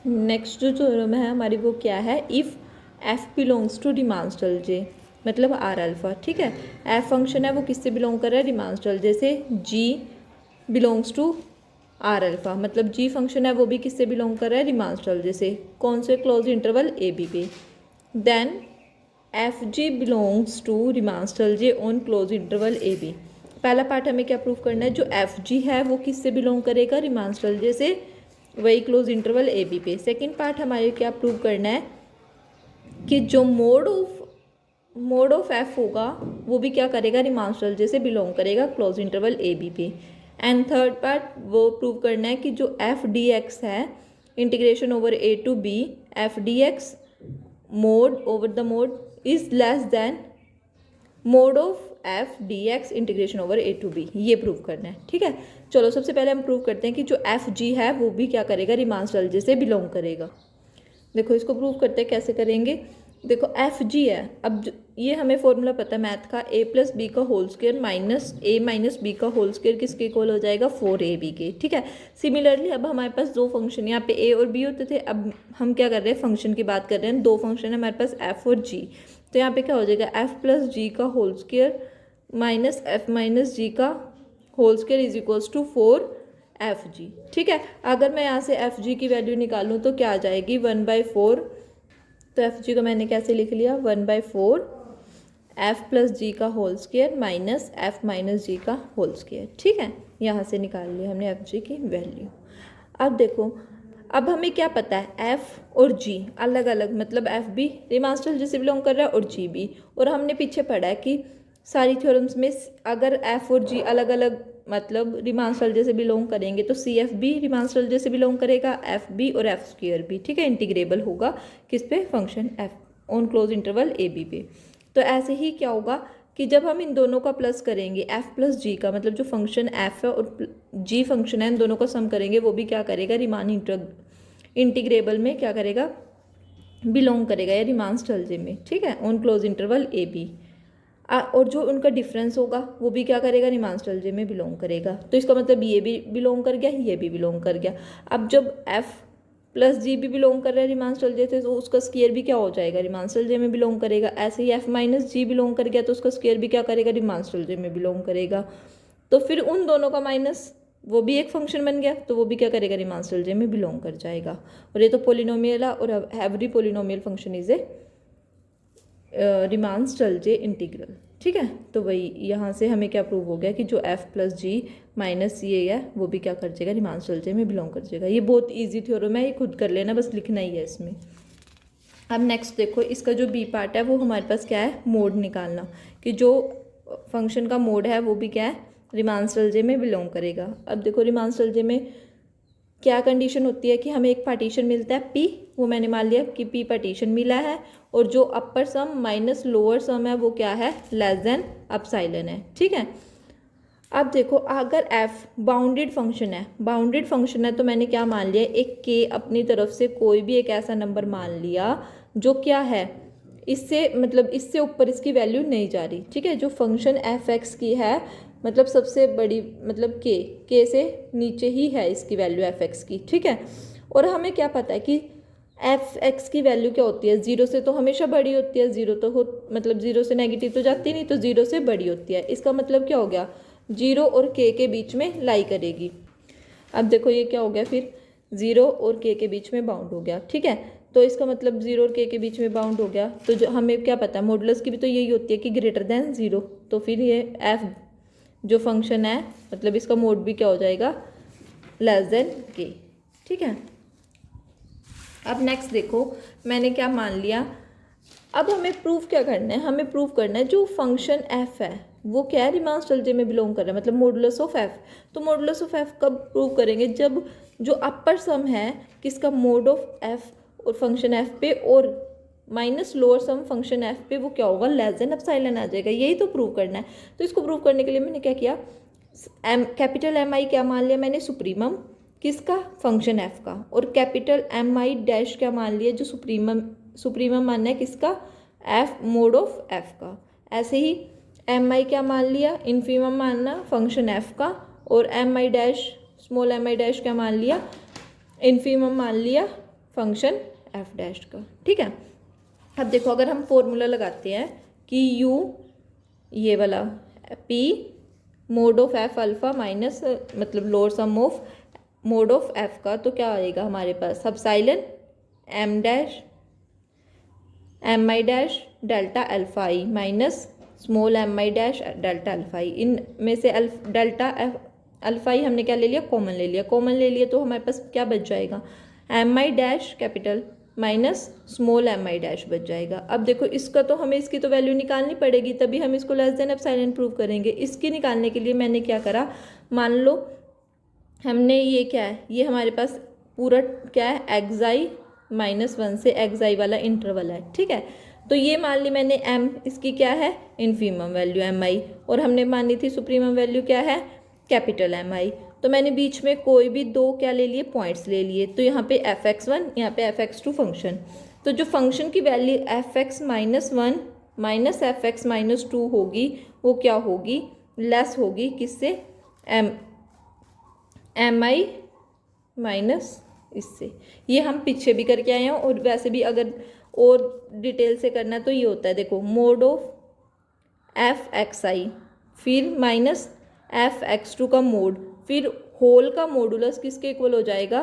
Next जो theorem है हमारी वो क्या है, इफ़ एफ बिलोंग्स टू रिमांस्टल जे, मतलब आर अल्फ़ा, ठीक है। एफ फंक्शन है वो किससे बिलोंग कर रहा है, रिमांस्टल, जैसे जी बिलोंग्स टू आर अल्फ़ा, मतलब जी फंक्शन है वो भी किससे बिलोंग कर रहा है, रिमांस्टल, जैसे कौन से क्लोज इंटरवल ए बी पे। Then F G belongs to Riemann Stieltjes on close interval A B. पहला पार्ट हमें क्या प्रूव करना है, जो एफ जी है वो किससे बिलोंग करेगा, रिमांस्टल जे से, वही क्लोज इंटरवल ए बी पे। सेकेंड पार्ट हमारे क्या प्रूव करना है कि जो मोड ऑफ एफ होगा वो भी क्या करेगा, रिमांस्टल जे से बिलोंग करेगा क्लोज इंटरवल ए बी पे। एंड थर्ड पार्ट वो प्रूव करना है कि जो एफ डी एक्स है integration over A to B, F D X mod over the mod is less than mod of F D X integration over A to B, ये prove करना है, ठीक है। चलो सबसे पहले हम प्रूव करते हैं कि जो एफ जी है वो भी क्या करेगा, रिमांस्टल जे से बिलोंग करेगा। देखो इसको प्रूव करते हैं, कैसे करेंगे। देखो एफ जी है, अब ये हमें फॉर्मूला पता है मैथ का, ए प्लस बी का होल स्क्वायर माइनस ए माइनस बी का होल स्क्वायर किसके इक्वल हो जाएगा, 4ab के, ठीक है। सिमिलरली अब हमारे पास दो फंक्शन, यहाँ पे ए और बी होते थे, अब हम क्या कर रहे हैं, फंक्शन की बात कर रहे हैं, दो फंक्शन है हमारे पास एफ और जी, तो यहाँ पे क्या हो जाएगा, एफ प्लस जी का whole square minus F minus G का whole square is equals to 4f(g), ठीक है। अगर मैं यहाँ से एफ जी की वैल्यू निकालूँ तो क्या आ जाएगी, 1/4, तो एफ जी को मैंने कैसे लिख लिया, 1/4 एफ प्लस जी का whole square minus F minus G का होल स्क्वायर, ठीक है। यहाँ से निकाल लिया हमने एफ जी की वैल्यू। अब देखो, अब हमें क्या पता है, एफ और जी अलग अलग, मतलब एफ भी रिमांस्टल जैसे बिलोंग कर रहा है और जी भी, और हमने पीछे पढ़ा है कि सारी थ्योरम्स में अगर एफ और जी अलग अलग मतलब रिमांस्टल जैसे बिलोंग करेंगे तो सी एफ भी रिमांस्टल जैसे बिलोंग करेगा, एफ बी और एफ स्क्वायर भी, ठीक है। इंटीग्रेबल होगा किस पे, function F on close interval A B पे। तो ऐसे ही क्या होगा कि जब हम इन दोनों का प्लस करेंगे, एफ प्लस जी का, मतलब जो फंक्शन एफ है और जी फंक्शन है, इन दोनों का सम करेंगे, वो भी क्या करेगा, रिमान इंटीग्रेबल में क्या करेगा, बिलोंग करेगा या रिमांस्टल जे में, ठीक है, on close interval A B. और जो उनका डिफरेंस होगा वो भी क्या करेगा, रिमांस्टल जे में बिलोंग करेगा। तो इसका मतलब ये भी बिलोंग कर गया, ये भी बिलोंग कर गया। अब जब एफ प्लस जी भी बिलोंग कर रहा है रिमांस्टल जे से, तो उसका स्क्वायर भी क्या हो जाएगा, रिमांस्टल जे में बिलोंग करेगा। ऐसे ही एफ माइनस जी बिलोंग कर गया तो उसका स्क्वायर भी क्या करेगा, रिमांस्टल जे में बिलोंग करेगा। तो फिर उन दोनों का माइनस, वो भी एक फंक्शन बन गया, तो वो भी क्या करेगा, रिमांस्टल जे में बिलोंग कर जाएगा। और ये तो पोलिनोमियल है, और every polynomial function is a Riemann Stieltjes integral, ठीक है। तो वही यहाँ से हमें क्या प्रूव हो गया कि जो एफ प्लस जी माइनस सी है वो भी क्या कर जाएगा, रिमांस्टल जे में बिलोंग कर जाएगा। ये बहुत इजी थ्योरम है, ये खुद कर लेना, बस लिखना ही है इसमें। अब नेक्स्ट देखो, इसका जो बी पार्ट है वो हमारे पास क्या है, मोड निकालना, कि जो फंक्शन का मोड है वो भी क्या है, रिमांस्टल जे में बिलोंग करेगा। अब देखो रिमांस्टल जे में क्या कंडीशन होती है कि हमें एक पार्टीशन मिलता है पी, वो मैंने मान लिया कि पी पार्टीशन मिला है, और जो अपर सम माइनस लोअर सम है वो क्या है, लेस देन अपसाइलन है, ठीक है। अब देखो अगर एफ बाउंडेड फंक्शन है तो मैंने क्या मान लिया, एक के अपनी तरफ से कोई भी एक ऐसा नंबर मान लिया जो क्या है, इससे मतलब इससे ऊपर इसकी वैल्यू नहीं जा रही, ठीक है। जो फंक्शन एफ एक्स की है, मतलब सबसे बड़ी, मतलब के से नीचे ही है इसकी वैल्यू एफ एक्स की, ठीक है। और हमें क्या पता है कि एफ एक्स की वैल्यू क्या होती है, जीरो से तो हमेशा बड़ी होती है, जीरो तो हो मतलब जीरो से नेगेटिव तो जाती नहीं, तो जीरो से बड़ी होती है। इसका मतलब क्या हो गया, जीरो और के बीच में लाई करेगी। अब देखो ये क्या हो गया, फिर जीरो और के बीच में बाउंड हो गया, ठीक है। तो इसका मतलब जीरो और के बीच में बाउंड हो गया, तो जो हमें क्या पता है, मॉडुलस की भी तो यही होती है कि ग्रेटर देन जीरो, तो फिर ये एफ जो फंक्शन है मतलब इसका मोड भी क्या हो जाएगा, लेस देन के, ठीक है। अब नेक्स्ट देखो मैंने क्या मान लिया, अब हमें प्रूफ क्या करना है, हमें प्रूफ करना है जो फंक्शन एफ है वो क्या है, रिमांस्टल जे में बिलोंग कर रहा है, मतलब मॉडुलस ऑफ एफ। तो मॉडुलस ऑफ एफ कब प्रूव करेंगे, जब जो अपर सम है किसका, मोड ऑफ एफ और फंक्शन एफ पे, और minus lower sum function F पे, वो क्या होगा, लेस देन एप्सिलॉन आ जाएगा। यही तो प्रूव करना है। तो इसको प्रूव करने के लिए मैंने क्या किया, कैपिटल एम आई क्या मान लिया मैंने, सुप्रीमम किसका, फंक्शन एफ का, और कैपिटल एम आई डैश क्या मान लिया, जो सुप्रीमम मानना है किसका, एफ मोड ऑफ एफ का। ऐसे ही एम आई क्या मान लिया, इन्फीमम मानना फंक्शन एफ का, और M I dash small M I dash क्या मान लिया, इन्फीमम मान लिया फंक्शन एफ डैश का, ठीक है। अब देखो अगर हम फॉर्मूला लगाते हैं कि यू ये वाला P mod of F alpha minus मतलब lower sum of mod of F का, तो क्या आएगा हमारे पास epsilon M dash M I dash delta alpha I minus small M I dash delta alpha I. इनमें से डेल्टा अल्फा आई हमने क्या ले लिया, कॉमन ले लिया। कॉमन ले लिया तो हमारे पास क्या बच जाएगा, M I dash capital minus small M I dash बच जाएगा। अब देखो इसका तो हमें इसकी तो वैल्यू निकालनी पड़ेगी, तभी हम इसको लेस देन एप्सिलॉन प्रूव करेंगे। इसकी निकालने के लिए मैंने क्या करा, मान लो हमने ये क्या है, ये हमारे पास पूरा क्या है एक्साई -1 से एक्साई वाला इंटरवल है, ठीक है। तो ये मान ली मैंने एम, इसकी क्या है इन्फीमम वैल्यू एम आई, और हमने मानी थी सुप्रीमम वैल्यू क्या है कैपिटल एम आई। तो मैंने बीच में कोई भी दो क्या ले लिए पॉइंट्स ले लिए, तो यहाँ पे fx1 यहाँ पे fx2 फंक्शन। तो जो फंक्शन की वैल्यू fx-1 माइनस fx-2 होगी वो क्या होगी, लेस होगी किससे, एम आई माइनस इससे। ये हम पीछे भी करके आए हैं, और वैसे भी अगर और डिटेल से करना तो ये होता है, देखो मोड ऑफ एफ एक्स आई फिर माइनस एफ एक्स टू का मोड, फिर होल का मॉडुलस किसके इक्वल हो जाएगा,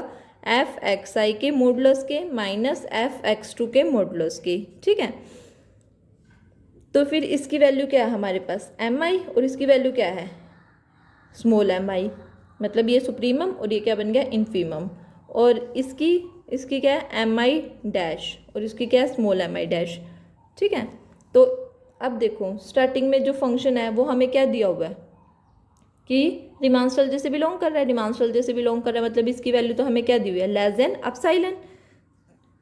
एफ एक्स आई के मॉडुलस के माइनस एफ एक्स टू के मॉडुलस के, ठीक है। तो फिर इसकी वैल्यू क्या है हमारे पास एम आई, और इसकी वैल्यू क्या है स्मॉल एम आई, मतलब ये सुप्रीमम और ये क्या बन गया इन्फीमम। और इसकी क्या है एम आई डैश, और इसकी क्या है स्मॉल एम आई डैश, ठीक है। तो अब देखो स्टार्टिंग में जो फंक्शन है वो हमें क्या दिया हुआ है कि रीमान स्ट्रक्चर से बिलोंग कर रहा है, रीमान स्ट्रक्चर से बिलोंग कर रहा है, मतलब इसकी वैल्यू तो हमें क्या दी हुई है लेस देन एप्सिलॉन।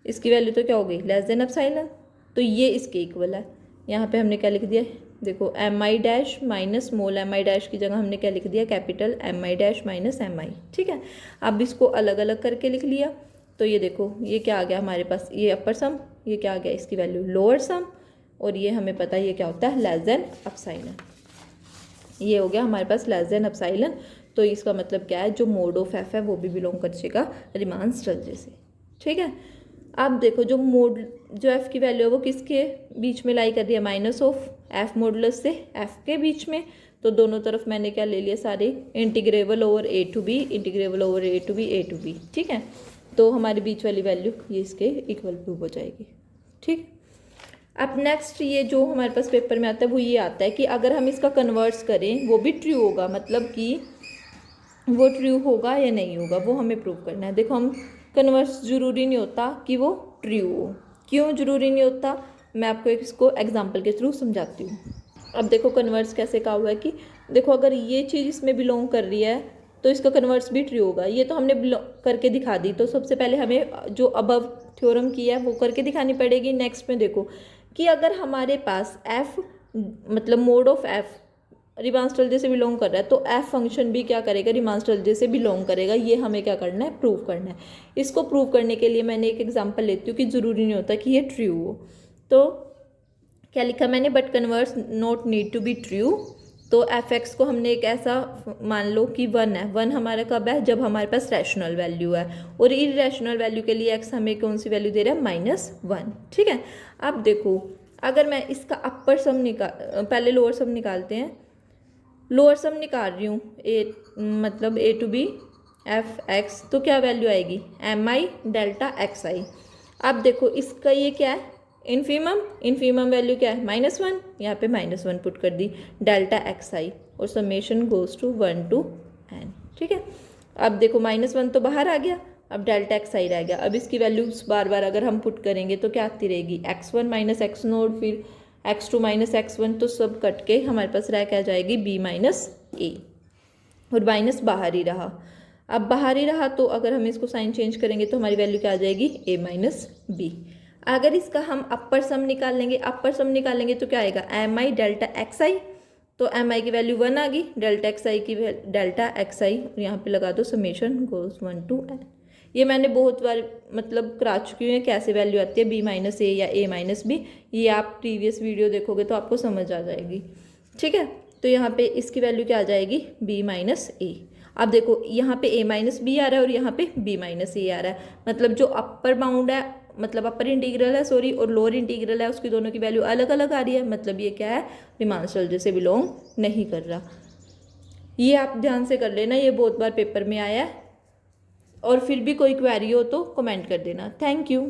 इसकी वैल्यू तो क्या हो गई लेस देन एप्सिलॉन, तो ये इसके इक्वल है। यहाँ पे हमने क्या लिख दिया, देखो M I dash minus small M I dash की जगह हमने क्या लिख दिया capital M I dash minus M I, ठीक है। अब इसको अलग अलग करके लिख लिया, तो ये देखो ये क्या आ गया हमारे पास, ये अपर सम, ये क्या आ गया इसकी वैल्यू लोअर सम, और ये हमें पता है ये क्या होता है लेस देन एप्सिलॉन। ये हो गया हमारे पास लेस देन एप्सिलॉन। तो इसका मतलब क्या है, जो मोड ऑफ एफ है वो भी बिलोंग करेगा रीमान स्ट्रक्चर से, ठीक है। अब देखो जो एफ की वैल्यू है वो किसके बीच में लाई कर रही है, माइनस ऑफ एफ मॉडुलस से एफ के बीच में। तो दोनों तरफ मैंने क्या ले लिया सारे integrable over A to B, integrable over A to B, ठीक है। तो हमारे बीच वाली वैल्यू ये इसके इक्वल प्रूव हो जाएगी, ठीक। अब नेक्स्ट ये जो हमारे पास पेपर में आता है वो ये आता है कि अगर हम इसका कन्वर्ट्स करें वो भी ट्रू होगा, मतलब कि वो ट्रू होगा या नहीं होगा वो हमें प्रूव करना है। देखो हम कन्वर्ट्स ज़रूरी नहीं होता कि वो ट्रू हो, क्यों ज़रूरी नहीं होता मैं आपको इसको एग्जांपल के थ्रू समझाती हूँ। अब देखो कन्वर्ट्स कैसे कहा हुआ है कि देखो अगर ये चीज़ इसमें बिलोंग कर रही है तो इसका कन्वर्ट्स भी ट्रू होगा। ये तो हमने करके दिखा दी, तो सबसे पहले हमें जो अबव थ्योरम की है वो करके दिखानी पड़ेगी। नेक्स्ट में देखो कि अगर हमारे पास एफ मतलब mode of F Riemann structure से बिलोंग कर रहा है तो एफ फंक्शन भी क्या करेगा रीमान स्ट्रक्चर से बिलोंग करेगा। ये हमें क्या करना है प्रूव करना है। इसको प्रूव करने के लिए मैंने एक एग्जांपल लेती हूँ कि ज़रूरी नहीं होता कि ये ट्रू हो। तो क्या लिखा मैंने, but converts not need to be true. तो एफ एक्स को हमने एक ऐसा मान लो कि 1 है, 1 हमारा कब है जब हमारे पास रैशनल वैल्यू है, और इरेशनल वैल्यू के लिए एक्स हमें कौन सी वैल्यू दे रहा है -1, ठीक है। अब देखो अगर मैं इसका अपर सम पहले लोअर सम निकालते हैं, लोअर सम निकाल रही हूँ ए मतलब ए टू बी एफ एक्स, तो क्या वैल्यू आएगी एम आई डेल्टा एक्स आई। अब देखो इसका ये क्या है इन्फीमम वैल्यू क्या है -1, यहाँ पे -1 पुट कर दी डेल्टा एक्स आई, और summation goes to 1 to n, ठीक है। अब देखो -1 तो बाहर आ गया, अब डेल्टा एक्स आई रह गया। अब इसकी वैल्यूज बार बार अगर हम पुट करेंगे तो क्या आती रहेगी x1 माइनस एक्स नोड, फिर x2 माइनस x1, तो सब कट के हमारे पास रह क्या जाएगी b माइनस ए, और माइनस बाहर ही रहा। अब बाहर ही रहा तो अगर हम इसको साइन चेंज करेंगे तो हमारी वैल्यू क्या आ जाएगी a माइनस बी। अगर इसका हम अपर सम निकालेंगे तो क्या आएगा एम आई डेल्टा एक्स आई, तो एम आई की वैल्यू 1 आ गई, डेल्टा एक्स आई की डेल्टा एक्स आई, यहाँ पे लगा दो समेशन गोज 1 to n। ये मैंने बहुत बार मतलब करा चुकी हूँ कैसे वैल्यू आती है b माइनस ए या a माइनस बी, ये आप प्रीवियस वीडियो देखोगे तो आपको समझ आ जाएगी, ठीक है। तो यहाँ पे इसकी वैल्यू क्या आ जाएगी b माइनस ए। अब देखो यहाँ पे a माइनस बी आ रहा है और यहाँ पे b माइनस ए आ रहा है, मतलब जो अपर बाउंड है, मतलब अपर इंटीग्रल है सॉरी, और लोअर इंटीग्रल है, उसकी दोनों की वैल्यू अलग अलग आ रही है, मतलब ये क्या है, रीमान स्टोलजे से बिलोंग नहीं कर रहा। ये आप ध्यान से कर लेना, ये बहुत बार पेपर में आया है। और फिर भी कोई क्वेरी हो तो कमेंट कर देना। Thank you.